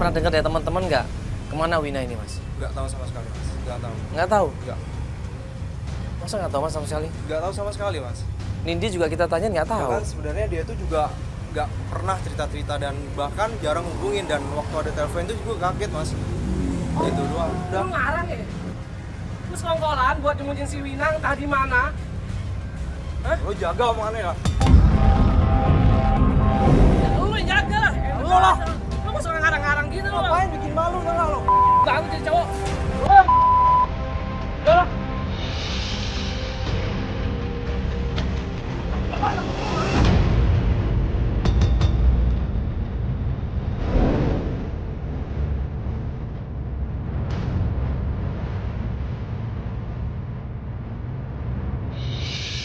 pernah dengar dari teman-teman nggak kemana Wina ini, Mas? Nggak tahu sama sekali, Mas. Nggak tahu. Nggak tahu? Nggak. Masa nggak tahu, Mas, sama sekali? Nggak tahu sama sekali, Mas. Nindi juga kita tanya nggak tahu. Bahkan sebenarnya dia tuh juga nggak pernah cerita-cerita dan bahkan jarang hubungin, dan waktu ada telepon itu juga kaget, Mas. Itu doang. Udah. Lu ngarang ya? Lu sekongkolan buat nyembunyiin si Wina entah di mana? Hah? Lo jaga omongannya lah. Ya, lu yang jaga lah. Lu lah. Lu gak suka ngarang-ngarang gitu lu. Ngapain bikin malu enggak lo? Banget jadi cowok. Udah lah.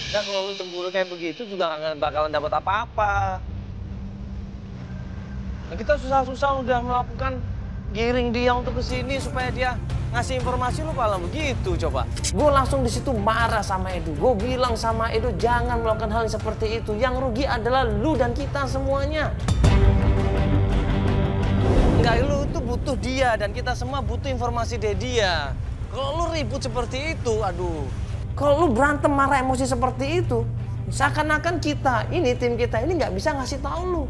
Ya kalau lu cemburu kayak begitu juga nggak bakalan dapat apa-apa. Nah, kita susah-susah udah melakukan giring dia untuk kesini supaya dia ngasih informasi, lu malah begitu coba. Gue langsung di situ marah sama Edo. Gue bilang sama Edo jangan melakukan hal yang seperti itu. Yang rugi adalah lu dan kita semuanya. Enggak, lu tuh butuh dia dan kita semua butuh informasi dari dia. Kalau lu ribut seperti itu, aduh. Kalau lu berantem marah emosi seperti itu, seakan-akan kita ini, tim kita ini nggak bisa ngasih tahu lu.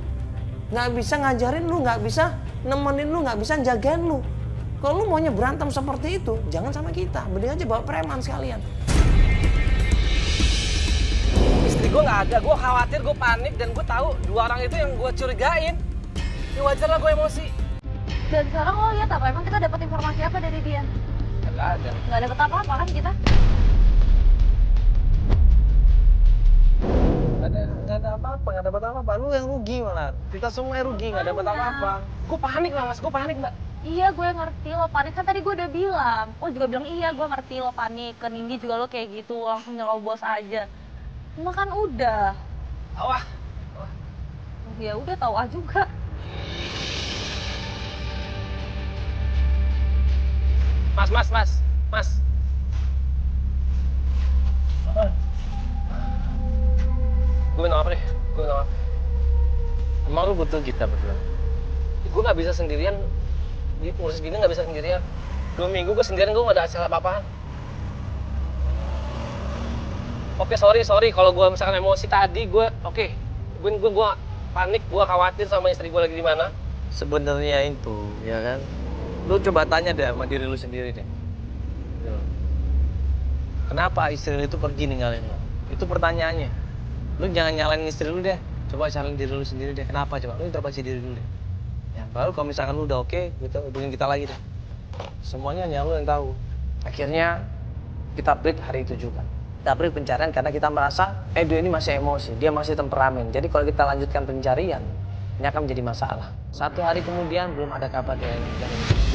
Nggak bisa ngajarin lu, nggak bisa nemenin lu, nggak bisa jagain lu. Kalau lu maunya berantem seperti itu, jangan sama kita. Mending aja bawa preman sekalian. Istri gue nggak ada, gue khawatir, gue panik, dan gue tahu dua orang itu yang gue curigain. Ya wajar lah gue emosi. Dan sekarang lo lihat apa? Emang kita dapat informasi apa dari dia? Nggak ada. Nggak dapat apa-apa kan kita? Nggak ada apa-apa, nggak dapat apa-apa. Lu yang rugi malah. Kita semua yang rugi, nggak dapat apa-apa. Gue panik lah, Mas. Gue panik, Mbak. Iya, gue ngerti lo panik. Kan tadi gue udah bilang. Oh juga bilang iya, gue ngerti lo panik. Ke Nindi juga lo kayak gitu, langsung nyerobos aja. Cuma kan udah. Wah. Ya udah, tahu ah juga. Mas. Gue minta maaf deh, Emang lu butuh kita berdua? gue nggak bisa sendirian, ngurus gini nggak bisa sendirian. 2 minggu gue sendirian, gue nggak ada hasil apa-apaan. Oke, sorry kalau gue misalkan emosi tadi, gue panik, gue khawatir sama istri gue lagi di mana. Sebenarnya itu, ya kan? Lu coba tanya deh sama diri lu sendiri deh. Kenapa istri lu itu pergi ninggalin lu? Itu pertanyaannya. Lu jangan nyalain istri lu deh. Coba nyalain diri lu sendiri deh. Kenapa coba? Lu introspeksi diri dulu deh. Ya, baru kalau misalkan lu udah oke, kita hubungin kita lagi deh. Semuanya hanya lu yang tahu. Akhirnya kita break hari itu juga. Kita break pencarian karena kita merasa Edo ini masih emosi, dia masih temperamen. Jadi kalau kita lanjutkan pencarian, ini akan menjadi masalah. 1 hari kemudian belum ada kabar dari Edo.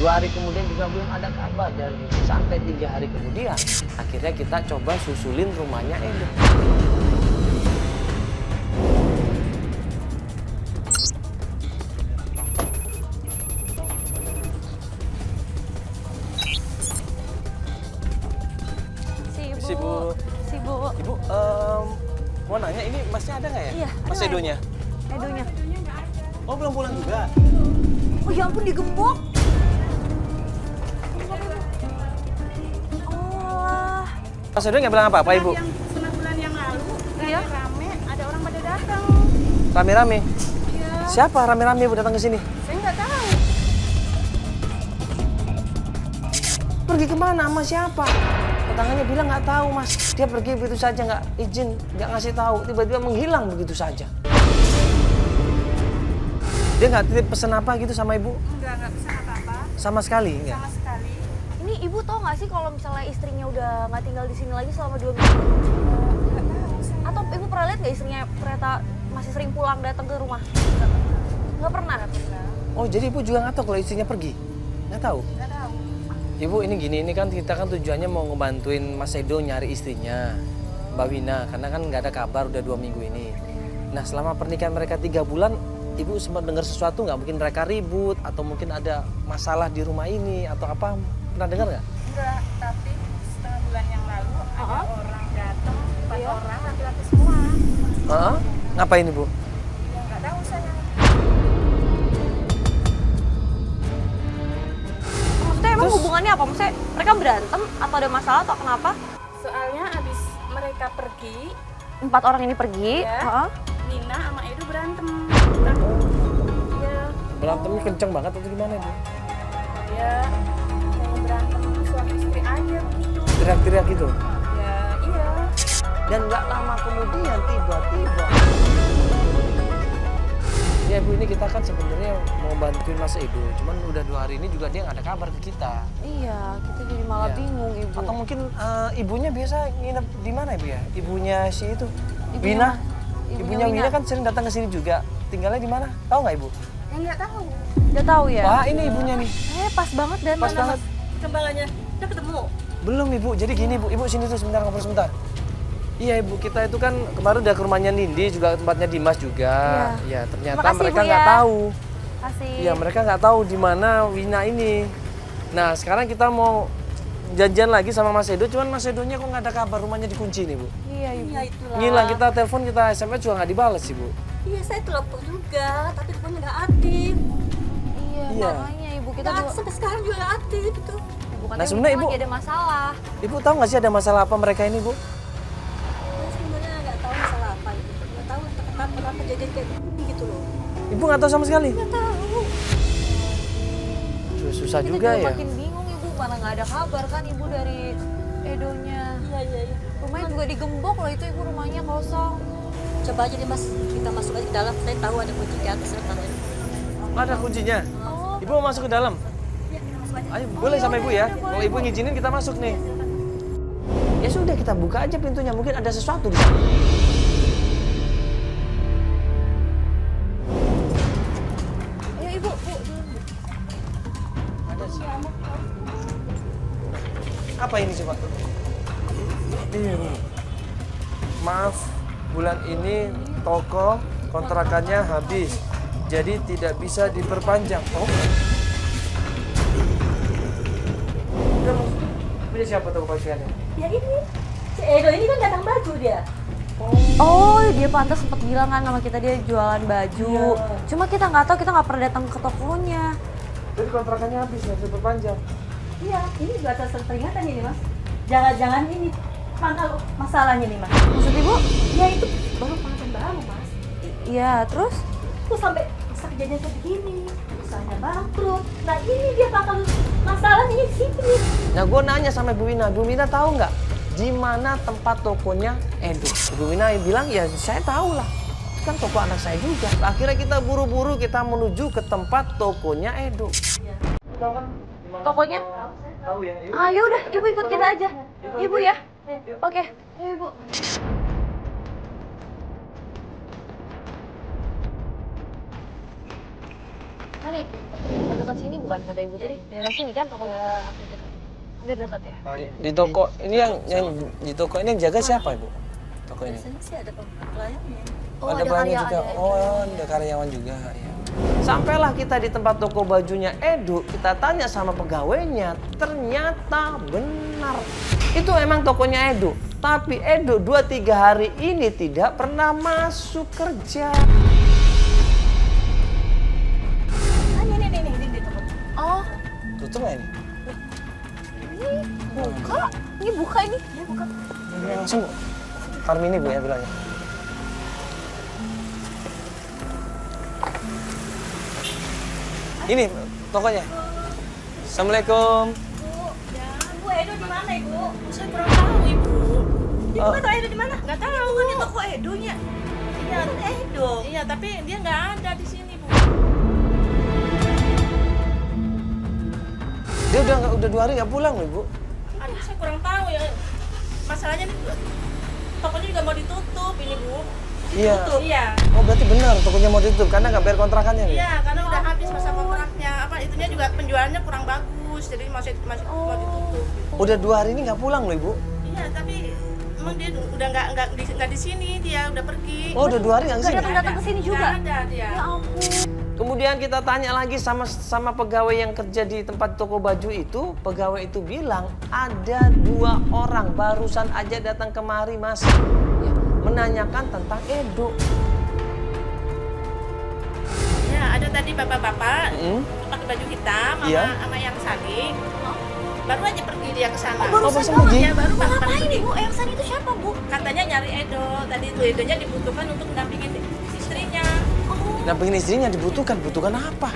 2 hari kemudian juga belum ada kabar dari Edo. Sampai 3 hari kemudian, akhirnya kita coba susulin rumahnya Edo. Ibu, mau nanya ini masnya ada nggak ya? Iya, Mas ada Edonya? Edonya. Oh, belum pulang juga? Oh ya ampun, digembok. Oh. Mas Edo nggak bilang apa-apa, Ibu? Setengah bulan yang lalu, Iya. rame, ada orang pada datang. Rame-rame? Iya. Siapa rame-rame Ibu datang ke sini? Saya nggak tahu. Pergi kemana? Sama siapa? Tetangganya bilang nggak tahu, Mas. Dia pergi begitu saja, nggak izin, nggak ngasih tahu. Tiba-tiba menghilang begitu saja. Dia nggak titip pesan apa gitu sama Ibu? Nggak pesan apa-apa. Sama sekali? Nggak? Sama sekali. Ini ibu tahu nggak sih kalau misalnya istrinya udah nggak tinggal di sini lagi selama 2 minggu? Nggak tahu saya. Atau ibu pernah lihat nggak istrinya ternyata masih sering pulang datang ke rumah? Nggak pernah. Oh, jadi Ibu juga nggak tahu kalau istrinya pergi? Nggak tahu? Nggak tahu. Ibu, ini gini, ini kan kita kan tujuannya mau ngebantuin Mas Edo nyari istrinya, Mbak Wina, karena kan nggak ada kabar udah 2 minggu ini. Nah, selama pernikahan mereka 3 bulan, Ibu sempat dengar sesuatu nggak? Mungkin mereka ribut atau mungkin ada masalah di rumah ini atau apa? Pernah dengar nggak? Enggak, tapi setengah bulan yang lalu ada orang datang, 4 orang laki-laki semua. Hah? Ngapain Ibu? Ya nggak tahu saya. Emang hubungannya apa? Maksudnya mereka berantem atau ada masalah atau kenapa? Soalnya abis mereka pergi, 4 orang ini pergi. Ya. Heeh. Nina sama Edo berantem. Iya, Berantemnya kenceng banget atau gimana Bu? ya kayak berantem suami istri aja gitu. Teriak-teriak gitu? Ya iya. Dan nggak lama kemudian tiba-tiba. Ya Bu, ini kita kan sebenarnya mau bantuin Mas Edo, cuman udah 2 hari ini juga dia nggak ada kabar ke kita. Iya, kita jadi malah Iya. bingung Ibu. Atau mungkin ibunya biasa nginep di mana Ibu ya? Ibunya si itu, Ibunya Wina. Ibunya Wina. Wina kan sering datang ke sini juga. Tinggalnya di mana? Tahu nggak Ibu? Yang nggak tahu. Udah tahu ya? Wah, ini ibunya nih. Pas banget dan Pas banget. Kembalannya udah ketemu. Belum Ibu. Jadi gini Bu, Ibu sini tuh sebentar, ngobrol sebentar. Iya Ibu, kita itu kan kemarin udah ke rumahnya Nindi, juga tempatnya Dimas juga. Ya, ternyata Makasih, mereka Bu, nggak ya. tahu. Kasih. Iya, mereka nggak tahu di mana Wina ini. Nah, sekarang kita mau janjian lagi sama Mas Edo, cuman Mas Edonya kok nggak ada kabar, rumahnya dikunci nih Bu. Iya, Ibu. Iya itulah. Ngilang, kita telepon, kita SMS juga nggak dibales sih Bu. Iya saya telepon juga, tapi teleponnya nggak aktif. Iya, Iya. makanya Ibu kita Nggak juga aktif, sampai sekarang juga nggak aktif itu. bukan Nah, sebenarnya Ibu- lagi ada masalah. Ibu tahu nggak sih ada masalah apa mereka ini Bu? Saya sebenarnya nggak tahu masalah apa itu. Nggak tahu kenapa kejadian kayak gini gitu loh. Ibu nggak tahu sama sekali? Nggak tahu. Aduh, susah Kita juga ya. makin bingung Ibu, mana nggak ada kabar kan Ibu dari Edonya. Iya. Rumahnya juga digembok loh, itu Ibu rumahnya kosong. Coba aja deh mas, kita masuk aja ke dalam. Saya tahu ada kunci di atas sana. Ada kuncinya. Oh, Ibu mau masuk ke dalam? Iya, kita masuk aja. Ayo, boleh sama Ibu ya. Kalau Ibu ngizinin kita masuk nih. Ya sudah, kita buka aja pintunya. Mungkin ada sesuatu di sana. ayo Ibu, Bu. Ada sih. Apa ini coba? Ini Bu. Maaf, bulan ini toko kontrakannya habis. Jadi tidak bisa diperpanjang. Oh. Udah, Mas. Punya siapa toko pakaiannya? Ya ini, si Edo ini kan datang baju dia. Oh, dia pantas sempat bilang kan sama kita dia jualan baju. Iya. Cuma kita nggak tahu, kita nggak pernah datang ke tokonya. Jadi kontrakannya habis, nggak bisa diperpanjang. Iya, ini juga atas peringatan ini mas. Jangan-jangan ini pangkal masalahnya nih mas. Maksud Ibu? Ya itu baru pangkal baru mas. Iya, terus? Terus sampai bisa kejadian kayak begini, usahanya bangkrut. Nah ini dia pangkal masalahnya di sini. Nah, gue nanya sama Bu Wina tahu nggak di mana tempat tokonya Edo? Bu Wina bilang, ya saya tahu lah. Itu kan toko anak saya juga. Akhirnya kita buru-buru kita menuju ke tempat tokonya Edo. Tahu kan? Tokonya? Tahu ya. Ayo udah, Ibu ikut kita aja. Ibu ya? Oke, ayo Ibu. Mana? Dekat sini bukan kata Ibu tadi. Daerah sini kan tokonya. Udah dekat ya? Di toko ini yang di toko ini yang jaga siapa Ibu? Toko ini. Biasanya sih ada pelayannya. Oh, ada pelanggan juga. Oh, ada karyawan juga. Ya. Sampailah kita di tempat toko bajunya Edo, kita tanya sama pegawainya, ternyata benar. Itu emang tokonya Edo, tapi Edo 2-3 hari ini tidak pernah masuk kerja. Ini toko. Oh, Tutup nggak ini? buka. Ini buka ini. Ya bukan. Ini langsung Farmini Bu ya bilangnya. Ini tokonya. Assalamualaikum. Bu Edo di mana ibu? Saya kurang tahu ibu. Ibu Oh. nggak tahu Edo di mana? Nggak tahu. Kan di toko Edonya. Iya Edo. Iya tapi dia nggak ada di sini bu. Dia udah 2 hari nggak pulang loh Ibu. Aduh saya kurang tahu ya. Masalahnya nih tokonya juga mau ditutup ini bu. Iya. Tutup. Iya. Oh berarti benar tokonya mau ditutup karena nggak bayar kontrakannya nih? Iya karena udah habis masa kontraknya. Apa itunya juga penjualannya kurang bagus. Jadi masih mau ditutup. Udah 2 hari ini nggak pulang loh Ibu. Iya tapi emang dia udah nggak di sini dia udah pergi. Oh udah 2 hari nggak Gak kesini? datang ke sini juga. Nggak ada dia. Ya ampun. Kemudian kita tanya lagi sama pegawai yang kerja di tempat toko baju itu. Pegawai itu bilang ada 2 orang barusan aja datang kemari Mas. Ya, menanyakan tentang Edo. Ya ada tadi bapak-bapak Hmm? pakai baju hitam sama Iya. sama yang saling baru aja pergi dia ke sana. Baru barusan saja pergi? Ya, baru Mau makan ngapain pergi. Ibu? Ersan itu siapa Bu? Katanya nyari Edo. Tadi itu Edonya dibutuhkan untuk mendampingin istrinya. Dampingin istrinya dibutuhkan apa?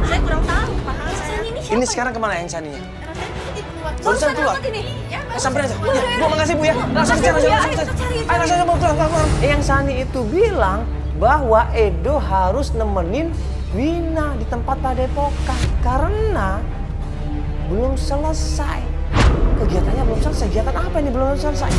Saya kurang tahu, mahal Ersan saya. ini siapa? Ini sekarang kemana yang Saninya? Karena saya tadi keluar. Barusan keluar. Ini. Ya, Sampai aja. Ya, Bu, makasih Bu ya. Langsung cari, langsung cari. Ayo langsung mau pulang. Yang Sani itu bilang bahwa Edo harus nemenin Wina di tempat padepokan karena belum selesai. Kegiatannya belum selesai. Kegiatan apa ini belum selesai?